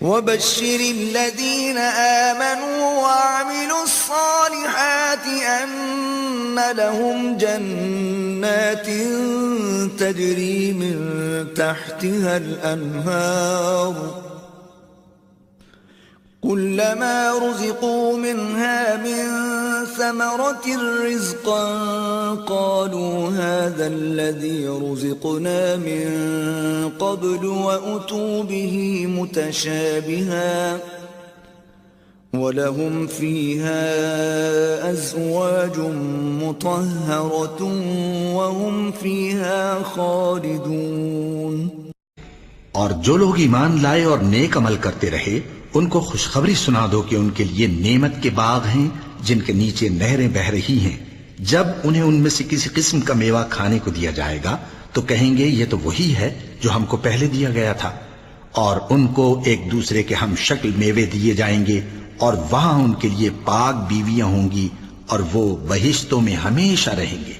वबश्शिरिल्लज़ीन आमनू वअमिलुस्सालिहाति अन्न लहुम जन्नातिन तजरी मिन तहतिहल अन्हार कुल्लमा रुज़िक़ू मिन्हा मिन समरतिर रिज़्क़न क़ालू हाज़ाल्लज़ी रुज़िक़ना मिन क़ब्लु वअतू बिही मुतशाबिहा वलहुम फ़ीहा अज़वाजुम मुतह्हरतुन वहुम फ़ीहा ख़ालिदून। और जो लोग ईमान लाए और नेक अमल करते रहे उनको खुशखबरी सुना दो कि उनके लिए नेमत के बाग हैं जिनके नीचे नहरें बह रही हैं। जब उन्हें उनमें से किसी किस्म का मेवा खाने को दिया जाएगा तो कहेंगे ये तो वही है जो हमको पहले दिया गया था, और उनको एक दूसरे के हम शक्ल मेवे दिए जाएंगे और वहां उनके लिए पाक बीवियां होंगी और वो बहिश्तों में हमेशा रहेंगे।